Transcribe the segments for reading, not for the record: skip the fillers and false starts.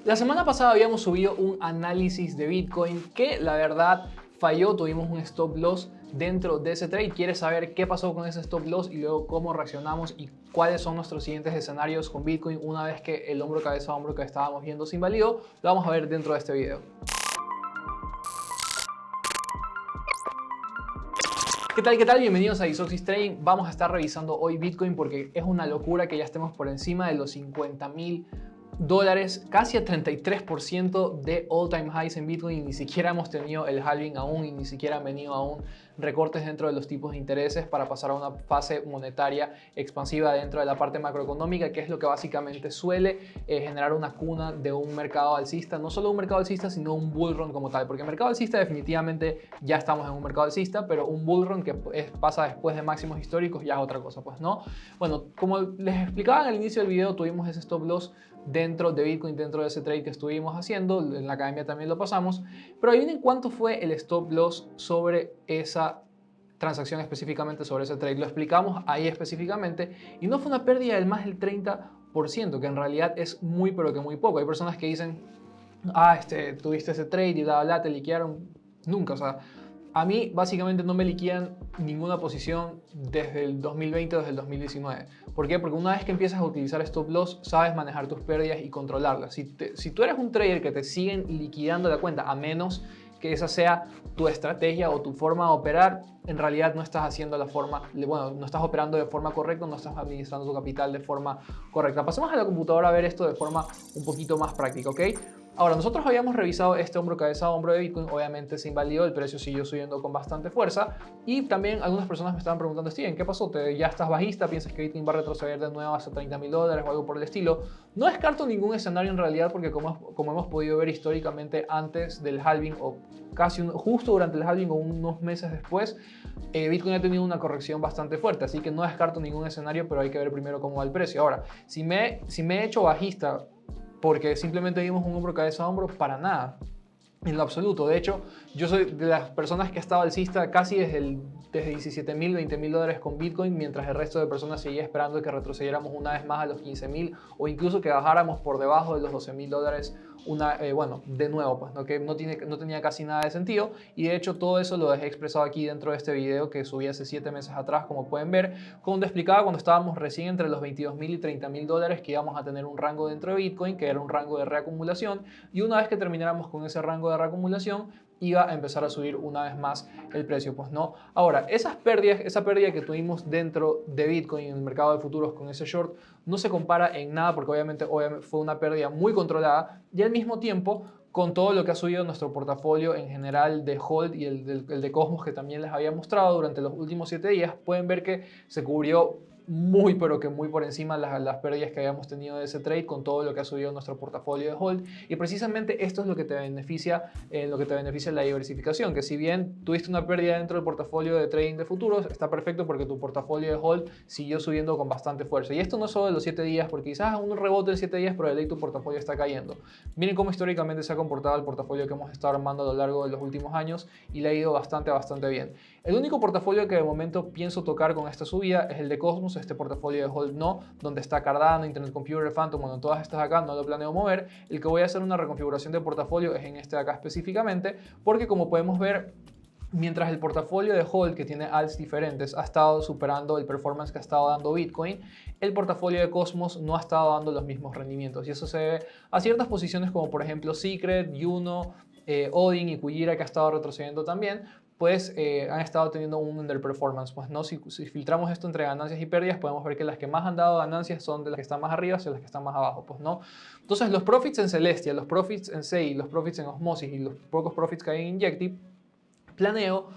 La semana pasada habíamos subido un análisis de Bitcoin que la verdad falló, tuvimos un stop loss dentro de ese trade. ¿Quieres saber qué pasó con ese stop loss y luego cómo reaccionamos y cuáles son nuestros siguientes escenarios con Bitcoin una vez que el hombro cabeza a hombro que estábamos viendo se invalidó? Lo vamos a ver dentro de este video. ¿Qué tal? ¿Qué tal? Bienvenidos a Isoxis Trading. Vamos a estar revisando hoy Bitcoin porque es una locura que ya estemos por encima de los $50,000, casi a 33% de all time highs en Bitcoin, y ni siquiera hemos tenido el halving aún y ni siquiera han venido aún recortes dentro de los tipos de intereses para pasar a una fase monetaria expansiva dentro de la parte macroeconómica, que es lo que básicamente suele generar una cuna de un mercado alcista, no solo un mercado alcista sino un bull run como tal, porque el mercado alcista definitivamente ya estamos en un mercado alcista, pero un bull run que pasa después de máximos históricos ya es otra cosa, pues no. Bueno, como les explicaba al inicio del video, tuvimos ese stop loss dentro de Bitcoin, dentro de ese trade que estuvimos haciendo, en la academia también lo pasamos, pero adivinen cuánto fue el stop loss sobre esa transacción específicamente, sobre ese trade. Lo explicamos ahí específicamente y no fue una pérdida del más del 30%, que en realidad es muy pero que muy poco. Hay personas que dicen, tuviste ese trade y te liquidaron. Nunca, o sea, a mí básicamente no me liquidan ninguna posición desde el 2020 o desde el 2019. ¿Por qué? Porque una vez que empiezas a utilizar stop loss, sabes manejar tus pérdidas y controlarlas. Si tú eres un trader que te siguen liquidando la cuenta, a menos que esa sea tu estrategia o tu forma de operar, en realidad no estás haciendo no estás operando de forma correcta, no estás administrando tu capital de forma correcta. Pasemos a la computadora a ver esto de forma un poquito más práctica, ¿ok? Ahora, nosotros habíamos revisado este hombro cabeza a hombro de Bitcoin, obviamente se invalidó, el precio siguió subiendo con bastante fuerza y también algunas personas me estaban preguntando, Steven, ¿qué pasó? ¿Ya estás bajista? ¿Piensas que Bitcoin va a retroceder de nuevo hasta $30,000 o algo por el estilo? No descarto ningún escenario en realidad porque como hemos podido ver históricamente antes del halving o justo durante el halving o unos meses después, Bitcoin ha tenido una corrección bastante fuerte, así que no descarto ningún escenario, pero hay que ver primero cómo va el precio. Ahora, si me he hecho bajista porque simplemente vimos un hombro cabeza a hombro, para nada, en lo absoluto. De hecho, yo soy de las personas que estaba alcista casi desde $17,000, $20,000 con Bitcoin, mientras el resto de personas seguía esperando que retrocediéramos una vez más a los 15,000 o incluso que bajáramos por debajo de los $12,000 de nuevo, pues, ¿no? Que no tenía casi nada de sentido, y de hecho todo eso lo dejé expresado aquí dentro de este video que subí hace 7 meses atrás, como pueden ver, donde explicaba cuando estábamos recién entre los $22,000 y $30,000 que íbamos a tener un rango dentro de Bitcoin, que era un rango de reacumulación, y una vez que termináramos con ese rango de reacumulación, iba a empezar a subir una vez más el precio, pues no. Ahora, esa pérdida que tuvimos dentro de Bitcoin en el mercado de futuros con ese short no se compara en nada porque obviamente fue una pérdida muy controlada, y al mismo tiempo con todo lo que ha subido nuestro portafolio en general de Hold y el de Cosmos, que también les había mostrado durante los últimos 7 días, pueden ver que se cubrió muy pero que muy por encima las pérdidas que habíamos tenido de ese trade con todo lo que ha subido nuestro portafolio de Hold, y precisamente esto es lo que te beneficia la diversificación, que si bien tuviste una pérdida dentro del portafolio de trading de futuros, está perfecto porque tu portafolio de Hold siguió subiendo con bastante fuerza. Y esto no es solo de los 7 días, porque quizás un rebote en 7 días, pero de ley tu portafolio está cayendo. Miren cómo históricamente se ha comportado el portafolio que hemos estado armando a lo largo de los últimos años y le ha ido bastante bien. El único portafolio que de momento pienso tocar con esta subida es el de Cosmos, este portafolio de Hold no, donde está Cardano, Internet Computer, Phantom, bueno, todas estas acá no lo planeo mover. El que voy a hacer una reconfiguración de portafolio es en este de acá específicamente, porque como podemos ver, mientras el portafolio de Hold, que tiene alts diferentes, ha estado superando el performance que ha estado dando Bitcoin, el portafolio de Cosmos no ha estado dando los mismos rendimientos, y eso se debe a ciertas posiciones como por ejemplo Secret, Juno, Odin y Kujira, que ha estado retrocediendo también, pues han estado teniendo un underperformance. Pues no, si filtramos esto entre ganancias y pérdidas, podemos ver que las que más han dado ganancias son de las que están más arriba hacia las que están más abajo, pues no. Entonces los profits en Celestia, los profits en SEI, los profits en Osmosis y los pocos profits que hay en Injective, planeo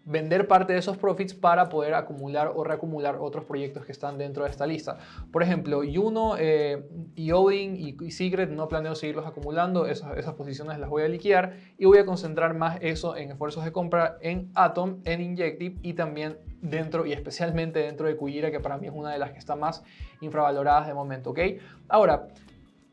vender parte de esos profits para poder acumular o reacumular otros proyectos que están dentro de esta lista. Por ejemplo, Juno y Odin y Secret no planeo seguirlos acumulando, esas posiciones las voy a liquidar y voy a concentrar más eso en esfuerzos de compra en Atom, en Injective y también dentro y especialmente dentro de Kujira, que para mí es una de las que está más infravaloradas de momento, ¿ok? Ahora,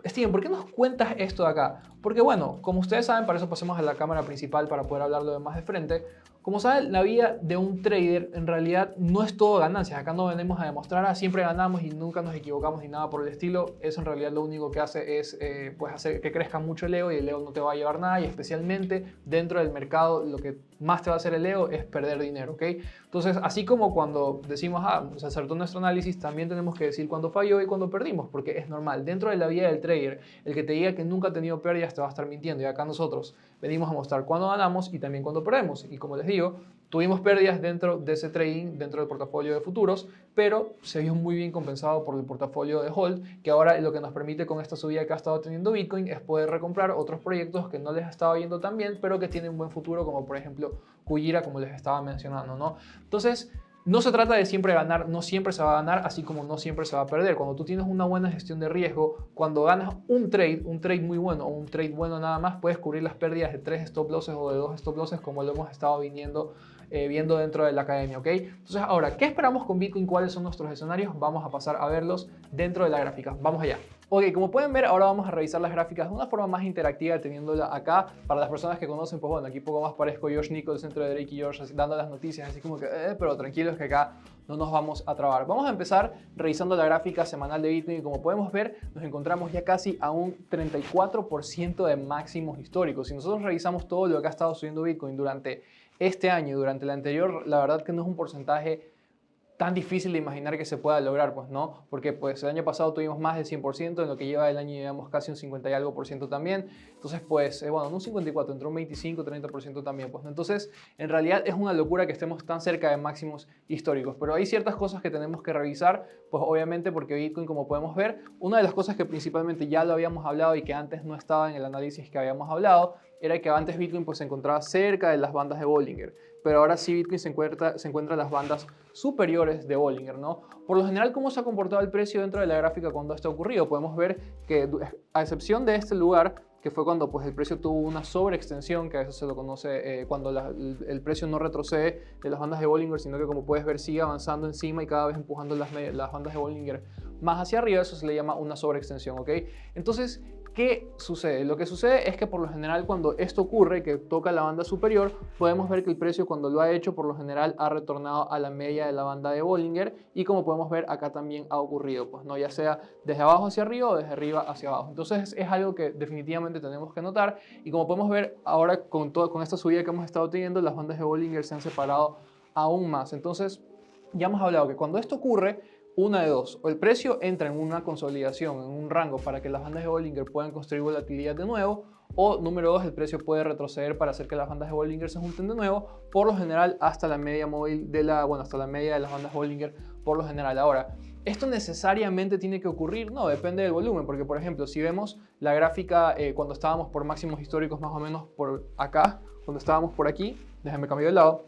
Steven, ¿por qué nos cuentas esto de acá? Porque bueno, como ustedes saben, para eso pasemos a la cámara principal para poder hablarlo de más de frente. Como saben, la vida de un trader en realidad no es todo ganancias. Acá no venimos a demostrar, siempre ganamos y nunca nos equivocamos ni nada por el estilo. Eso en realidad lo único que hace es pues hacer que crezca mucho el ego, y el ego no te va a llevar nada, y especialmente dentro del mercado lo que más te va a hacer el ego es perder dinero, ¿ok? Entonces, así como cuando decimos, se acertó nuestro análisis, también tenemos que decir cuándo falló y cuándo perdimos, porque es normal. Dentro de la vida del trader, el que te diga que nunca ha tenido pérdidas te va a estar mintiendo, y acá nosotros venimos a mostrar cuándo ganamos y también cuándo perdemos. Y como les digo, tuvimos pérdidas dentro de ese trading, dentro del portafolio de futuros, pero se vio muy bien compensado por el portafolio de hold, que ahora lo que nos permite con esta subida que ha estado teniendo Bitcoin es poder recomprar otros proyectos que no les estaba yendo tan bien, pero que tienen un buen futuro, como por ejemplo Kujira, como les estaba mencionando, ¿no? Entonces, no se trata de siempre ganar, no siempre se va a ganar, así como no siempre se va a perder. Cuando tú tienes una buena gestión de riesgo, cuando ganas un trade muy bueno o un trade bueno nada más, puedes cubrir las pérdidas de 3 stop losses o de 2 stop losses, como lo hemos estado viendo dentro de la academia, ¿ok? Entonces, ahora, ¿qué esperamos con Bitcoin? ¿Cuáles son nuestros escenarios? Vamos a pasar a verlos dentro de la gráfica. Vamos allá. Ok, como pueden ver, ahora vamos a revisar las gráficas de una forma más interactiva, teniéndola acá. Para las personas que conocen, pues bueno, aquí poco más parezco Josh Nichols dentro de Drake y Josh, así, dando las noticias, así como que, pero tranquilos que acá no nos vamos a trabar. Vamos a empezar revisando la gráfica semanal de Bitcoin, y como podemos ver, nos encontramos ya casi a un 34% de máximos históricos. Si nosotros revisamos todo lo que ha estado subiendo Bitcoin durante este año y durante el anterior, la verdad que no es un porcentaje tan difícil de imaginar que se pueda lograr, pues no, porque pues el año pasado tuvimos más del 100%, en lo que lleva del año llevamos casi un 50 y algo por ciento también. Entonces pues bueno, no un 54, entró un 25-30% también, pues. Entonces en realidad es una locura que estemos tan cerca de máximos históricos, pero hay ciertas cosas que tenemos que revisar, pues obviamente, porque Bitcoin, como podemos ver, una de las cosas que principalmente ya lo habíamos hablado y que antes no estaba en el análisis que habíamos hablado, era que antes Bitcoin pues se encontraba cerca de las bandas de Bollinger, pero ahora sí Bitcoin se encuentra en las bandas superiores de Bollinger, ¿no? Por lo general, ¿cómo se ha comportado el precio dentro de la gráfica cuando esto ha ocurrido? Podemos ver que, a excepción de este lugar, que fue cuando pues, el precio tuvo una sobreextensión, que a eso se lo conoce cuando el precio no retrocede de las bandas de Bollinger, sino que, como puedes ver, sigue avanzando encima y cada vez empujando las bandas de Bollinger más hacia arriba. Eso se le llama una sobreextensión, ¿ok? Entonces, ¿qué sucede? Lo que sucede es que por lo general, cuando esto ocurre, que toca la banda superior, podemos ver que el precio, cuando lo ha hecho, por lo general ha retornado a la media de la banda de Bollinger, y como podemos ver acá también ha ocurrido, pues no, ya sea desde abajo hacia arriba o desde arriba hacia abajo. Entonces es algo que definitivamente tenemos que notar, y como podemos ver ahora con esta subida que hemos estado teniendo, las bandas de Bollinger se han separado aún más. Entonces ya hemos hablado que cuando esto ocurre, una de dos: o el precio entra en una consolidación, en un rango para que las bandas de Bollinger puedan construir volatilidad de nuevo, o número dos, el precio puede retroceder para hacer que las bandas de Bollinger se junten de nuevo, por lo general hasta la media móvil hasta la media de las bandas Bollinger por lo general. Ahora, ¿esto necesariamente tiene que ocurrir? No, depende del volumen, porque por ejemplo, si vemos la gráfica cuando estábamos por máximos históricos más o menos por acá, cuando estábamos por aquí, déjenme cambiar de lado,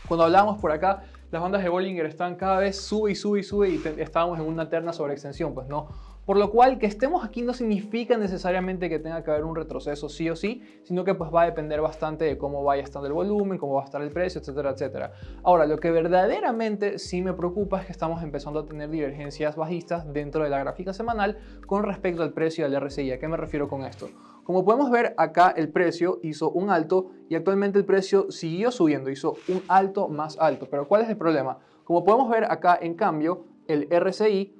cuando hablábamos por acá, las bandas de Bollinger están cada vez sube y sube y sube, y estábamos en una eterna sobreextensión, pues no. Por lo cual, que estemos aquí no significa necesariamente que tenga que haber un retroceso sí o sí, sino que pues va a depender bastante de cómo vaya estando el volumen, cómo va a estar el precio, etcétera, etcétera. Ahora, lo que verdaderamente sí me preocupa es que estamos empezando a tener divergencias bajistas dentro de la gráfica semanal con respecto al precio del RSI. ¿A qué me refiero con esto? Como podemos ver acá, el precio hizo un alto y actualmente el precio siguió subiendo, hizo un alto más alto. Pero ¿cuál es el problema? Como podemos ver acá, en cambio, el RSI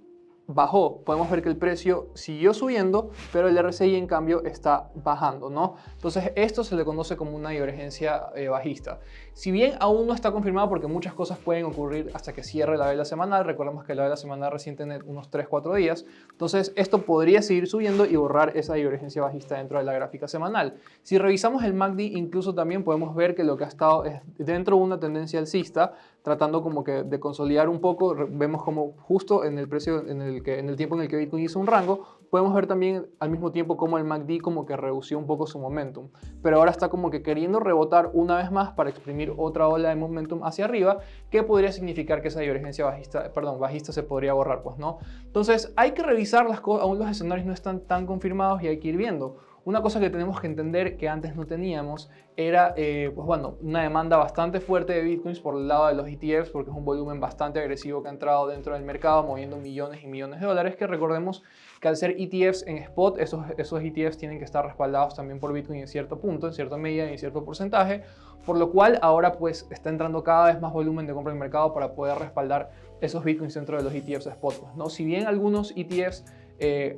bajó. Podemos ver que el precio siguió subiendo, pero el RSI en cambio está bajando, ¿no? Entonces esto se le conoce como una divergencia bajista. Si bien aún no está confirmado, porque muchas cosas pueden ocurrir hasta que cierre la vela semanal, recordemos que la vela semanal recién tiene unos 3-4 días, entonces esto podría seguir subiendo y borrar esa divergencia bajista dentro de la gráfica semanal. Si revisamos el MACD, incluso también podemos ver que lo que ha estado es dentro de una tendencia alcista, tratando como que de consolidar un poco. Vemos como justo en el precio, en el tiempo en el que Bitcoin hizo un rango, podemos ver también al mismo tiempo como el MACD como que redució un poco su momentum, pero ahora está como que queriendo rebotar una vez más para exprimir otra ola de momentum hacia arriba, que podría significar que esa divergencia bajista se podría borrar, pues no. Entonces hay que revisar las cosas, aún los escenarios no están tan confirmados y hay que ir viendo. Una cosa que tenemos que entender que antes no teníamos era pues bueno, una demanda bastante fuerte de bitcoins por el lado de los ETFs, porque es un volumen bastante agresivo que ha entrado dentro del mercado moviendo millones y millones de dólares, que recordemos que al ser ETFs en spot, esos ETFs tienen que estar respaldados también por Bitcoin en cierto punto, en cierta medida y en cierto porcentaje, por lo cual ahora pues está entrando cada vez más volumen de compra en el mercado para poder respaldar esos Bitcoins dentro de los ETFs spot, pues, ¿no? Si bien algunos ETFs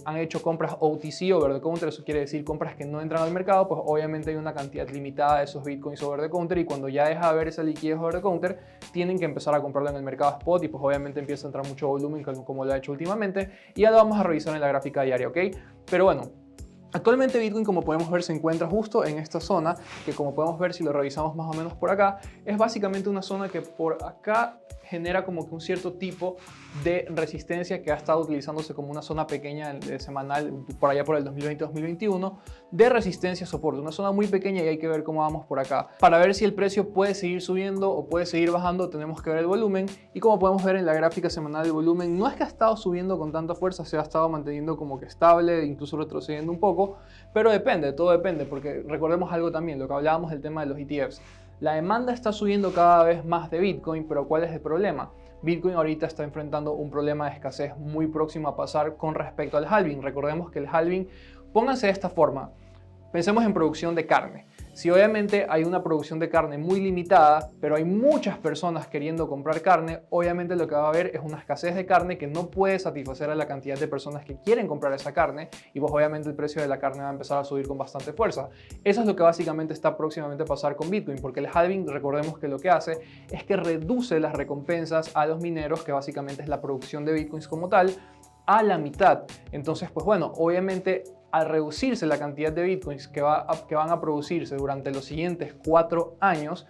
han hecho compras OTC, over the counter, eso quiere decir compras que no entran al mercado, pues obviamente hay una cantidad limitada de esos bitcoins over the counter, y cuando ya deja de haber esa liquidez over the counter, tienen que empezar a comprarla en el mercado spot, y pues obviamente empieza a entrar mucho volumen como lo ha hecho últimamente, y ya lo vamos a revisar en la gráfica diaria, ¿ok? Pero bueno, actualmente Bitcoin, como podemos ver, se encuentra justo en esta zona, que como podemos ver si lo revisamos más o menos por acá, es básicamente una zona que por acá genera como que un cierto tipo de resistencia que ha estado utilizándose como una zona pequeña semanal por allá por el 2020-2021 de resistencia soporte, una zona muy pequeña, y hay que ver cómo vamos por acá. Para ver si el precio puede seguir subiendo o puede seguir bajando, tenemos que ver el volumen, y como podemos ver en la gráfica semanal, el volumen no es que ha estado subiendo con tanta fuerza, se ha estado manteniendo como que estable, incluso retrocediendo un poco, pero depende, todo depende, porque recordemos algo también, lo que hablábamos del tema de los ETFs. La demanda está subiendo cada vez más de Bitcoin, pero ¿cuál es el problema? Bitcoin ahorita está enfrentando un problema de escasez muy próximo a pasar con respecto al halving. Recordemos que el halving, pónganse de esta forma, pensemos en producción de carne. Si obviamente hay una producción de carne muy limitada, pero hay muchas personas queriendo comprar carne, obviamente lo que va a haber es una escasez de carne que no puede satisfacer a la cantidad de personas que quieren comprar esa carne, y pues obviamente el precio de la carne va a empezar a subir con bastante fuerza. Eso es lo que básicamente está próximamente a pasar con Bitcoin, porque el halving, recordemos que lo que hace es que reduce las recompensas a los mineros, que básicamente es la producción de Bitcoins como tal, a la mitad. Entonces, pues bueno, obviamente al reducirse la cantidad de bitcoins que van a producirse durante los siguientes 4 años,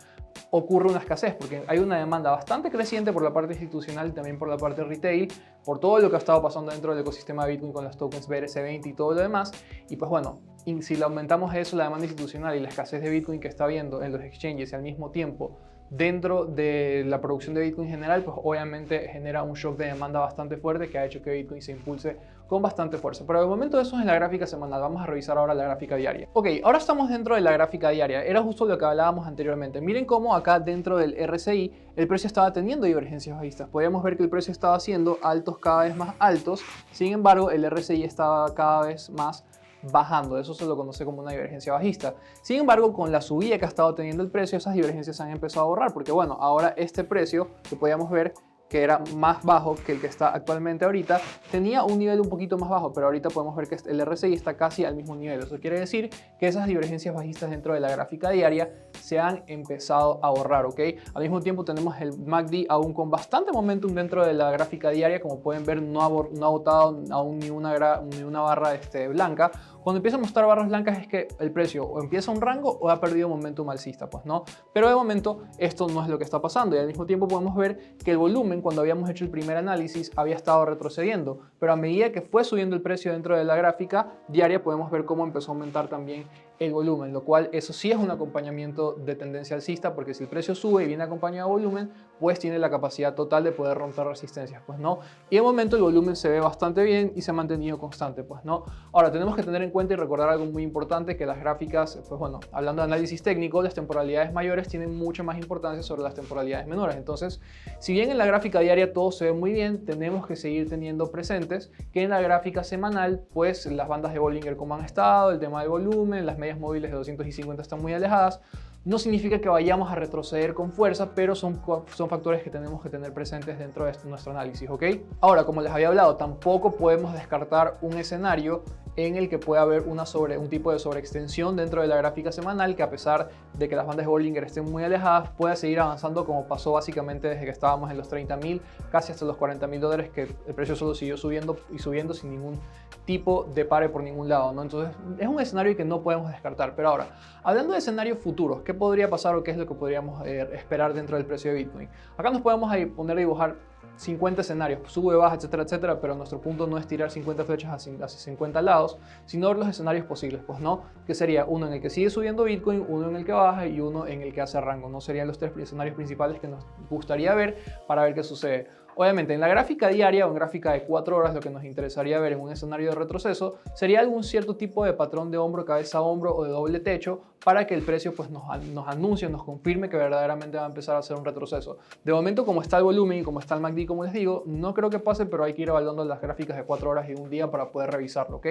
ocurre una escasez, porque hay una demanda bastante creciente por la parte institucional y también por la parte retail, por todo lo que ha estado pasando dentro del ecosistema de Bitcoin con los tokens BRC20 y todo lo demás. Y pues bueno, si le aumentamos eso, la demanda institucional y la escasez de Bitcoin que está habiendo en los exchanges, y al mismo tiempo dentro de la producción de Bitcoin en general, pues obviamente genera un shock de demanda bastante fuerte que ha hecho que Bitcoin se impulse con bastante fuerza. Pero de momento eso es en la gráfica semanal. Vamos a revisar ahora la gráfica diaria. Ok, ahora estamos dentro de la gráfica diaria. Era justo lo que hablábamos anteriormente. Miren cómo acá dentro del RSI el precio estaba teniendo divergencias bajistas. Podíamos ver que el precio estaba haciendo altos cada vez más altos. Sin embargo, el RSI estaba cada vez más bajando. Eso se lo conoce como una divergencia bajista. Sin embargo, con la subida que ha estado teniendo el precio, esas divergencias se han empezado a borrar, porque bueno, ahora este precio que podíamos ver que era más bajo que el que está actualmente ahorita, tenía un nivel un poquito más bajo, pero ahorita podemos ver que el RSI está casi al mismo nivel. Eso quiere decir que esas divergencias bajistas dentro de la gráfica diaria se han empezado a borrar, ¿ok? Al mismo tiempo tenemos el MACD aún con bastante momentum dentro de la gráfica diaria. Como pueden ver, no ha botado aún ni una barra blanca. Cuando empieza a mostrar barras blancas es que el precio o empieza un rango o ha perdido momentum alcista, pues no. Pero de momento esto no es lo que está pasando, y al mismo tiempo podemos ver que el volumen, cuando habíamos hecho el primer análisis, había estado retrocediendo, pero a medida que fue subiendo el precio dentro de la gráfica diaria, podemos ver cómo empezó a aumentar también el volumen, lo cual eso sí es un acompañamiento de tendencia alcista, porque si el precio sube y viene acompañado de volumen, pues tiene la capacidad total de poder romper resistencias, pues no. Y de momento el volumen se ve bastante bien y se ha mantenido constante, pues no. Ahora tenemos que tener en cuenta y recordar algo muy importante, que las gráficas, pues bueno, hablando de análisis técnico, las temporalidades mayores tienen mucha más importancia sobre las temporalidades menores. Entonces, si bien en la gráfica diaria todo se ve muy bien, tenemos que seguir teniendo presentes que en la gráfica semanal, pues las bandas de Bollinger como han estado, el tema del volumen, las medias móviles de 250 están muy alejadas. No significa que vayamos a retroceder con fuerza, pero son factores que tenemos que tener presentes dentro de nuestro análisis, ¿ok? Ahora, como les había hablado, tampoco podemos descartar un escenario en el que pueda haber un tipo de sobreextensión dentro de la gráfica semanal, que a pesar de que las bandas de Bollinger estén muy alejadas, pueda seguir avanzando, como pasó básicamente desde que estábamos en los 30.000, casi hasta los 40.000 dólares, que el precio solo siguió subiendo y subiendo sin ningún tipo de pare por ningún lado, ¿no? Entonces es un escenario que no podemos descartar. Pero ahora, hablando de escenarios futuros, ¿qué podría pasar o qué es lo que podríamos esperar dentro del precio de Bitcoin? Acá nos podemos poner a dibujar 50 escenarios, sube, baja, etcétera, etcétera, pero nuestro punto no es tirar 50 flechas hacia 50 lados, sino ver los escenarios posibles, pues no, que sería uno en el que sigue subiendo Bitcoin, uno en el que baja y uno en el que hace rango. No serían los 3 escenarios principales que nos gustaría ver para ver qué sucede. Obviamente, en la gráfica diaria o en gráfica de 4 horas, lo que nos interesaría ver en un escenario de retroceso sería algún cierto tipo de patrón de hombro, cabeza a hombro o de doble techo para que el precio pues, nos anuncie, nos confirme que verdaderamente va a empezar a hacer un retroceso. De momento, como está el volumen y como está el MACD, como les digo, no creo que pase, pero hay que ir evaluando las gráficas de 4 horas y un día para poder revisarlo, ¿ok?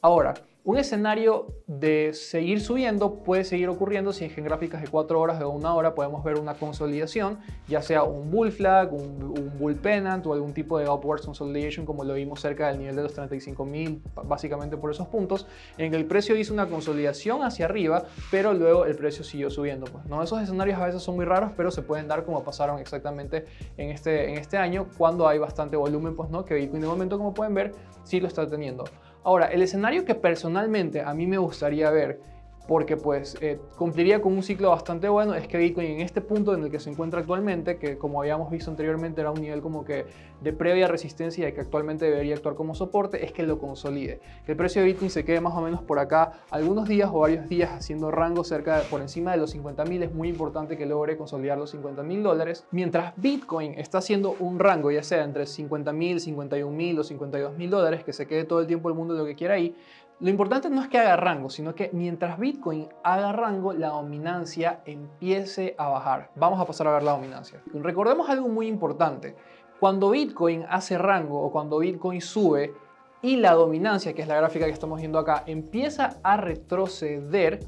Ahora, un escenario de seguir subiendo puede seguir ocurriendo si es que en gráficas de 4 horas o 1 hora podemos ver una consolidación, ya sea un bull flag, un bull pennant o algún tipo de upward consolidation como lo vimos cerca del nivel de los 35.000, básicamente por esos puntos, en que el precio hizo una consolidación hacia arriba, pero luego el precio siguió subiendo. Pues, ¿no? Esos escenarios a veces son muy raros, pero se pueden dar como pasaron exactamente en este año, cuando hay bastante volumen, pues, ¿no? Que Bitcoin de momento, como pueden ver, sí lo está teniendo. Ahora, el escenario que personalmente a mí me gustaría ver, porque pues cumpliría con un ciclo bastante bueno, es que Bitcoin en este punto en el que se encuentra actualmente, que como habíamos visto anteriormente era un nivel como que de previa resistencia y que actualmente debería actuar como soporte, es que lo consolide. Que el precio de Bitcoin se quede más o menos por acá algunos días o varios días haciendo rango por encima de los 50.000. Es muy importante que logre consolidar los $50.000. Mientras Bitcoin está haciendo un rango, ya sea entre 50.000, 51.000 o $52.000, que se quede todo el tiempo el mundo lo que quiera ahí. Lo importante no es que haga rango, sino que mientras Bitcoin haga rango, la dominancia empiece a bajar. Vamos a pasar a ver la dominancia. Recordemos algo muy importante. Cuando Bitcoin hace rango o cuando Bitcoin sube y la dominancia, que es la gráfica que estamos viendo acá, empieza a retroceder,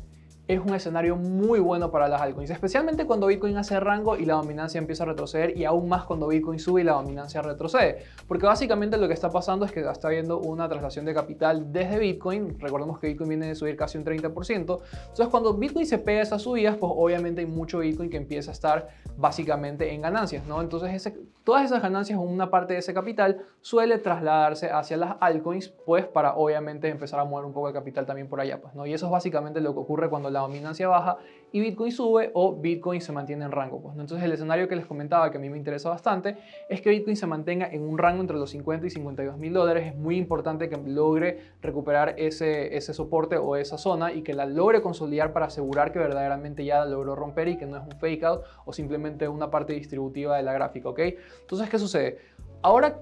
es un escenario muy bueno para las altcoins, especialmente cuando Bitcoin hace rango y la dominancia empieza a retroceder, y aún más cuando Bitcoin sube y la dominancia retrocede, porque básicamente lo que está pasando es que está habiendo una traslación de capital desde Bitcoin. Recordemos que Bitcoin viene de subir casi un 30%, entonces cuando Bitcoin se pega a esas subidas, pues obviamente hay mucho Bitcoin que empieza a estar básicamente en ganancias, ¿no? Entonces todas esas ganancias o una parte de ese capital suele trasladarse hacia las altcoins, pues para obviamente empezar a mover un poco el capital también por allá, pues, ¿no? Y eso es básicamente lo que ocurre cuando la dominancia baja y Bitcoin sube o Bitcoin se mantiene en rango, pues, ¿no? Entonces el escenario que les comentaba, que a mí me interesa bastante, es que Bitcoin se mantenga en un rango entre los 50 y $52.000. Es muy importante que logre recuperar ese soporte o esa zona y que la logre consolidar para asegurar que verdaderamente ya la logró romper y que no es un fake out o simplemente una parte distributiva de la gráfica, ¿ok? Entonces, ¿qué sucede? Ahora,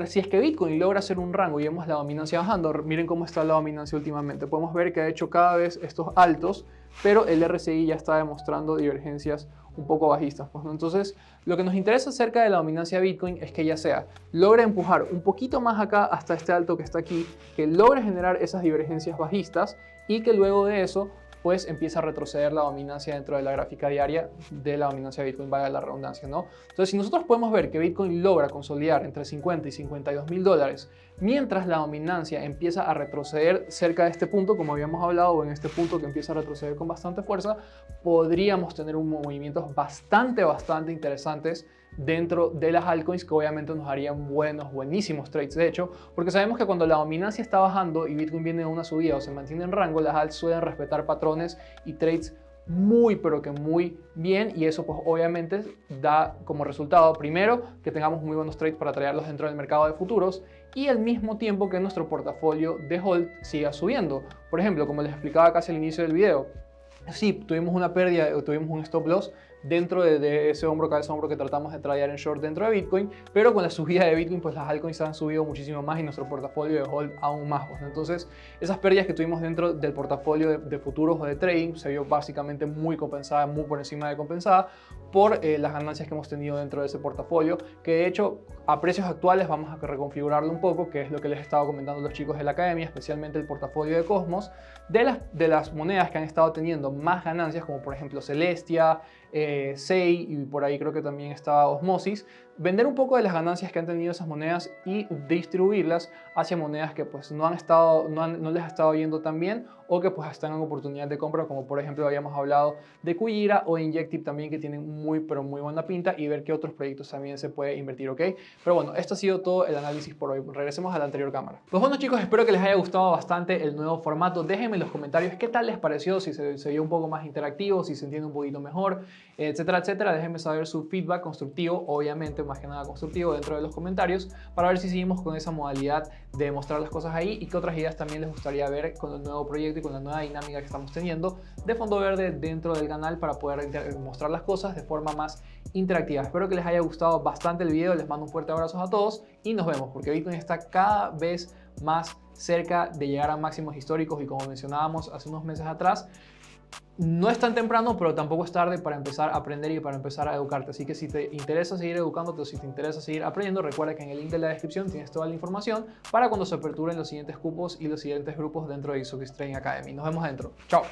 si es que Bitcoin logra hacer un rango y vemos la dominancia bajando, miren cómo está la dominancia últimamente. Podemos ver que ha hecho cada vez estos altos, pero el RSI ya está demostrando divergencias un poco bajistas, pues, ¿no? Entonces, lo que nos interesa acerca de la dominancia de Bitcoin es que ya sea logre empujar un poquito más acá hasta este alto que está aquí, que logre generar esas divergencias bajistas y que luego de eso pues empieza a retroceder la dominancia dentro de la gráfica diaria de la dominancia de Bitcoin, valga la redundancia, ¿no? Entonces, si nosotros podemos ver que Bitcoin logra consolidar entre 50 y $52.000, mientras la dominancia empieza a retroceder cerca de este punto, como habíamos hablado, o en este punto que empieza a retroceder con bastante fuerza, podríamos tener un movimientos bastante interesantes dentro de las altcoins, que obviamente nos harían buenísimos trades, de hecho, porque sabemos que cuando la dominancia está bajando y Bitcoin viene de una subida o se mantiene en rango, las alts suelen respetar patrones y trades pero que muy bien, y eso pues obviamente da como resultado, primero, que tengamos muy buenos trades para traerlos dentro del mercado de futuros y al mismo tiempo que nuestro portafolio de hold siga subiendo. Por ejemplo, como les explicaba casi al inicio del video, sí, tuvimos una pérdida o tuvimos un stop loss dentro de ese hombro, cabeza hombro que tratamos de tradear en short dentro de Bitcoin, pero con la subida de Bitcoin pues las altcoins han subido muchísimo más y nuestro portafolio de hold aún más, pues. Entonces esas pérdidas que tuvimos dentro del portafolio de futuros o de trading se vio básicamente muy compensada, muy por encima de compensada por las ganancias que hemos tenido dentro de ese portafolio, que de hecho a precios actuales vamos a reconfigurarlo un poco, que es lo que les estaba comentando los chicos de la academia, especialmente el portafolio de Cosmos, de las monedas que han estado teniendo más ganancias, como por ejemplo Celestia, SEI, y por ahí creo que también estaba Osmosis. Vender un poco de las ganancias que han tenido esas monedas y distribuirlas hacia monedas que pues no les ha estado yendo tan bien, o que pues están en oportunidad de compra, como por ejemplo habíamos hablado de Kujira o Injective también, que tienen muy buena pinta, y ver qué otros proyectos también se puede invertir, ¿ok? Pero bueno, esto ha sido todo el análisis por hoy. Regresemos a la anterior cámara. Pues bueno, chicos, espero que les haya gustado bastante el nuevo formato. Déjenme en los comentarios qué tal les pareció, si se vio un poco más interactivo, si se entiende un poquito mejor, etcétera, etcétera. Déjenme saber su feedback constructivo, obviamente más que nada constructivo dentro de los comentarios para ver si seguimos con esa modalidad de mostrar las cosas ahí y qué otras ideas también les gustaría ver con el nuevo proyecto y con la nueva dinámica que estamos teniendo de fondo verde dentro del canal para poder mostrar las cosas de forma más interactiva. Espero que les haya gustado bastante el video, les mando un fuerte abrazo a todos y nos vemos porque Bitcoin está cada vez más cerca de llegar a máximos históricos y como mencionábamos hace unos meses atrás, no es tan temprano, pero tampoco es tarde para empezar a aprender y para empezar a educarte. Así que si te interesa seguir educándote o si te interesa seguir aprendiendo, recuerda que en el link de la descripción tienes toda la información para cuando se aperturen los siguientes cupos y los siguientes grupos dentro de Isokis Trading Academy. Nos vemos dentro. Chao.